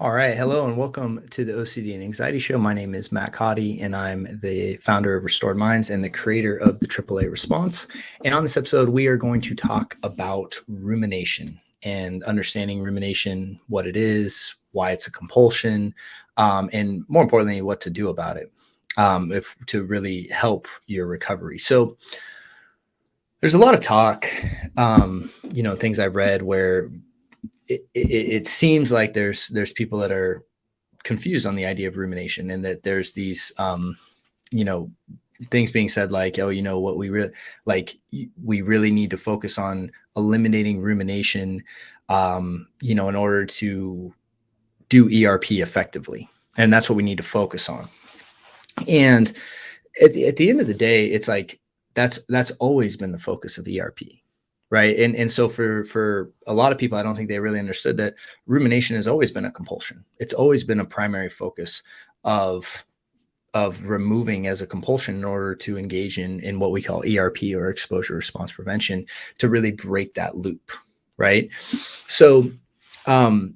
All right. Hello and welcome to the OCD and Anxiety Show. My name is Matt Cotty, and I'm the founder of Restored Minds and the creator of the AAA Response. And on this episode, we are going to talk about rumination and understanding rumination, what it is, why it's a compulsion, and more importantly, what to do about it if to really help your recovery. So there's a lot of talk, things I've read where it seems like there's people that are confused on the idea of rumination, and that there's these you know things being said like, oh, what we really need to focus on eliminating rumination in order to do ERP effectively, and that's what we need to focus on. And at the end of the day, it's like that's always been the focus of ERP, right? And so for a lot of people, I don't think they really understood that rumination has always been a compulsion. It's always been a primary focus of removing as a compulsion in order to engage in what we call ERP, or exposure response prevention, to really break that loop, right? So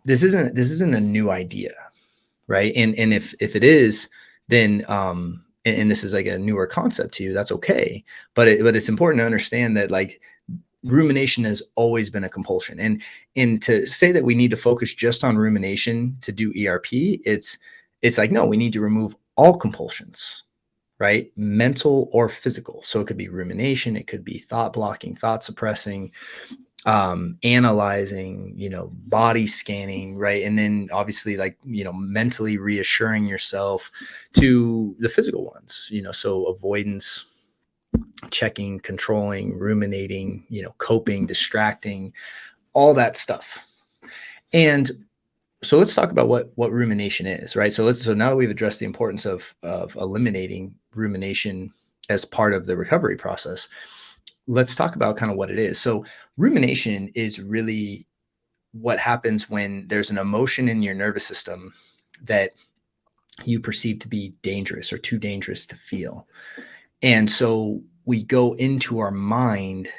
this isn't a new idea, right? And if it is, then and this is like a newer concept to you, that's okay. But it's important to understand that, like, rumination has always been a compulsion. And to say that we need to focus just on rumination to do ERP, it's like, no, we need to remove all compulsions, right? Mental or physical. So it could be rumination, it could be thought blocking, thought suppressing, analyzing, body scanning, right? And then obviously, like, mentally reassuring yourself to the physical ones, so avoidance, checking, controlling, ruminating, coping, distracting, all that stuff. And so let's talk about what rumination is, right? So now that we've addressed the importance of eliminating rumination as part of the recovery process, let's talk about kind of what it is. So rumination is really what happens when there's an emotion in your nervous system that you perceive to be dangerous or too dangerous to feel. And so we go into our mind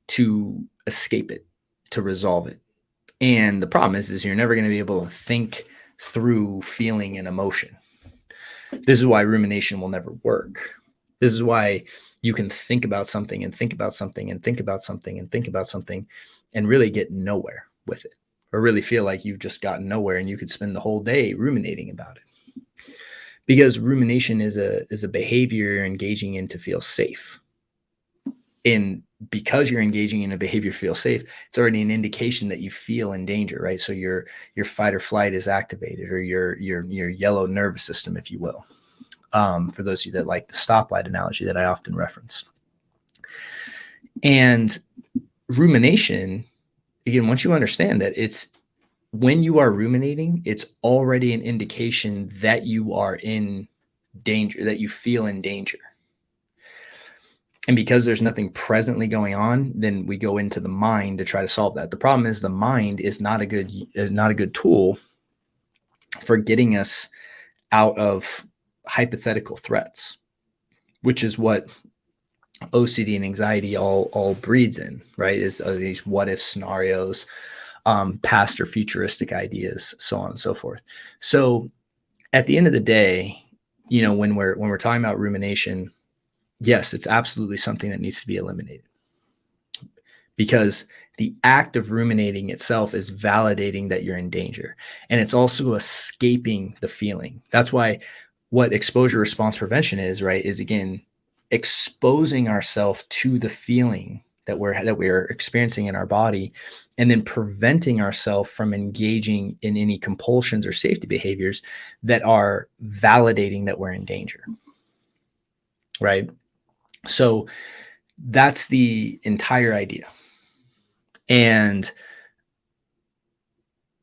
to escape it, to resolve it. And the problem is you're never going to be able to think through feeling and emotion. This is why rumination will never work. This is why you can think about something and think about something and think about something and think about something and really get nowhere with it, or really feel like you've just gotten nowhere and you could spend the whole day ruminating about it. Because rumination is a behavior you're engaging in to feel safe. And because you're engaging in a behavior to feel safe, it's already an indication that you feel in danger, right? So your fight or flight is activated, or your yellow nervous system, if you will. For those of you that like the stoplight analogy that I often reference. And rumination, again, once you understand that it's when you are ruminating, it's already an indication that you are in danger, that you feel in danger. And because there's nothing presently going on, then we go into the mind to try to solve that. The problem is the mind is not a good tool for getting us out of hypothetical threats, which is what OCD and anxiety all breeds in, right? Is these what if scenarios, past or futuristic ideas, so on and so forth. So at the end of the day, when we're talking about rumination, yes, it's absolutely something that needs to be eliminated, because the act of ruminating itself is validating that you're in danger. And it's also escaping the feeling. That's why what exposure response prevention is, right, is, again, exposing ourselves to the feeling that we're experiencing in our body, and then preventing ourselves from engaging in any compulsions or safety behaviors that are validating that we're in danger, right? So that's the entire idea. And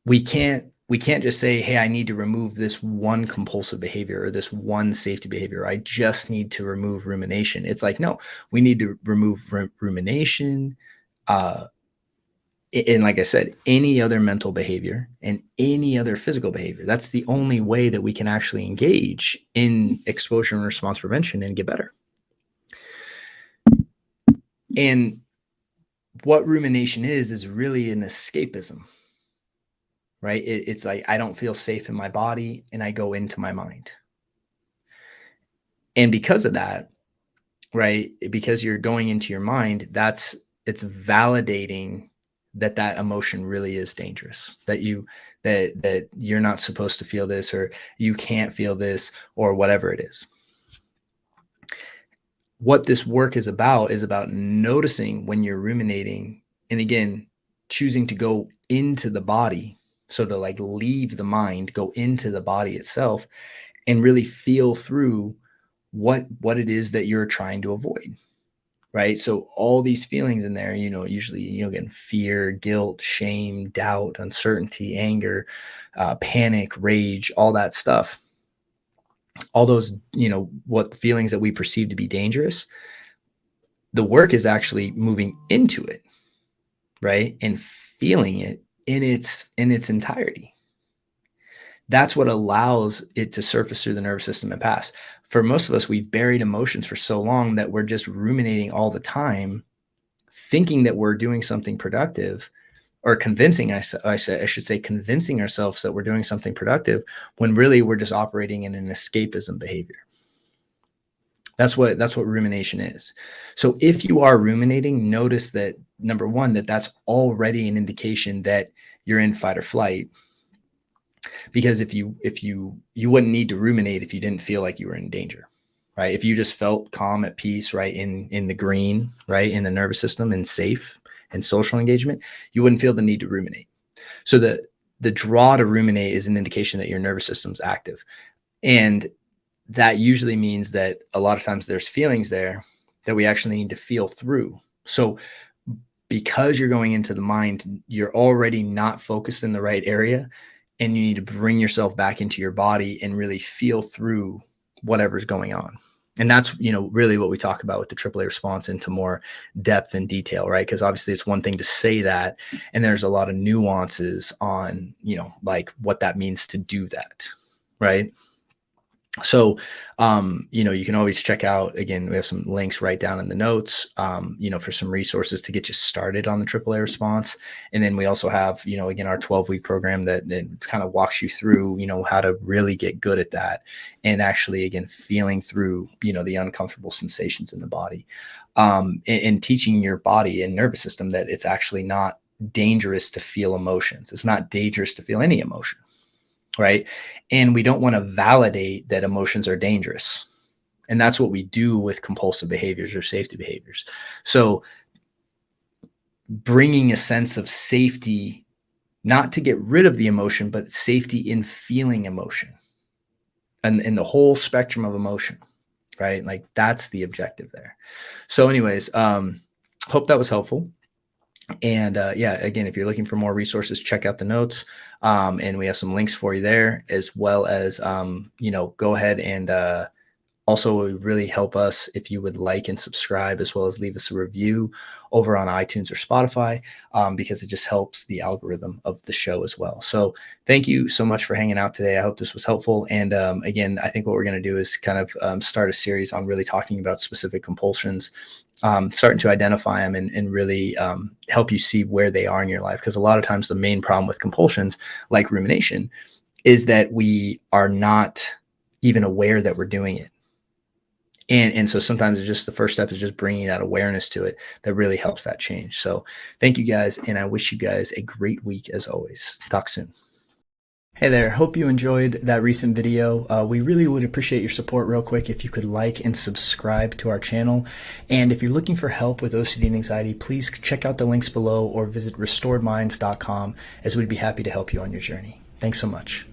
we can't just say, hey, I need to remove this one compulsive behavior or this one safety behavior. I just need to remove rumination. It's like, no, we need to remove rumination. And like I said, any other mental behavior and any other physical behavior. That's the only way that we can actually engage in exposure and response prevention and get better. And what rumination is really an escapism, right? It's like I don't feel safe in my body and I go into my mind. And because of that, right, because you're going into your mind, it's validating that emotion really is dangerous, that you're not supposed to feel this, or you can't feel this, or whatever it is. What this work is about noticing when you're ruminating, and again, choosing to go into the body. So to like leave the mind, go into the body itself, and really feel through what it is that you're trying to avoid. Right. So all these feelings in there, usually, again, fear, guilt, shame, doubt, uncertainty, anger, panic, rage, all that stuff, all those, what feelings that we perceive to be dangerous, the work is actually moving into it, right? And feeling it in its entirety. That's what allows it to surface through the nervous system and pass. For most of us, we've buried emotions for so long that we're just ruminating all the time, thinking that we're doing something productive, or convincing ourselves that we're doing something productive, when really we're just operating in an escapism behavior. That's what rumination is. So if you are ruminating, notice that, number one, that's already an indication that you're in fight or flight. Because if you wouldn't need to ruminate if you didn't feel like you were in danger, right? If you just felt calm, at peace, right, in the green, right, in the nervous system, and safe and social engagement, you wouldn't feel the need to ruminate. So the draw to ruminate is an indication that your nervous system's active. And that usually means that a lot of times there's feelings there that we actually need to feel through. So because you're going into the mind, you're already not focused in the right area, and you need to bring yourself back into your body and really feel through whatever's going on. And that's, really what we talk about with the AAA response into more depth and detail, right? Because obviously it's one thing to say that, and there's a lot of nuances on, like what that means to do that, right? So, you can always check out, again, we have some links right down in the notes, for some resources to get you started on the AAA response. And then we also have, again, our 12-week program that kind of walks you through, how to really get good at that. And actually, again, feeling through, the uncomfortable sensations in the body, and teaching your body and nervous system that it's actually not dangerous to feel emotions. It's not dangerous to feel any emotion. Right. And we don't want to validate that emotions are dangerous. And that's what we do with compulsive behaviors or safety behaviors. So bringing a sense of safety, not to get rid of the emotion, but safety in feeling emotion and in the whole spectrum of emotion. Right. Like that's the objective there. So anyways, hope that was helpful. And again, if you're looking for more resources, check out the notes. And we have some links for you there, as well as, go ahead and also, it would really help us if you would like and subscribe, as well as leave us a review over on iTunes or Spotify, because it just helps the algorithm of the show as well. So thank you so much for hanging out today. I hope this was helpful. And again, I think what we're going to do is kind of start a series on really talking about specific compulsions, starting to identify them and really help you see where they are in your life. Because a lot of times the main problem with compulsions, like rumination, is that we are not even aware that we're doing it. And so sometimes it's just the first step is just bringing that awareness to it that really helps that change. So thank you guys. And I wish you guys a great week as always. Talk soon. Hey there. Hope you enjoyed that recent video. We really would appreciate your support real quick if you could like and subscribe to our channel. And if you're looking for help with OCD and anxiety, please check out the links below or visit restoredminds.com, as we'd be happy to help you on your journey. Thanks so much.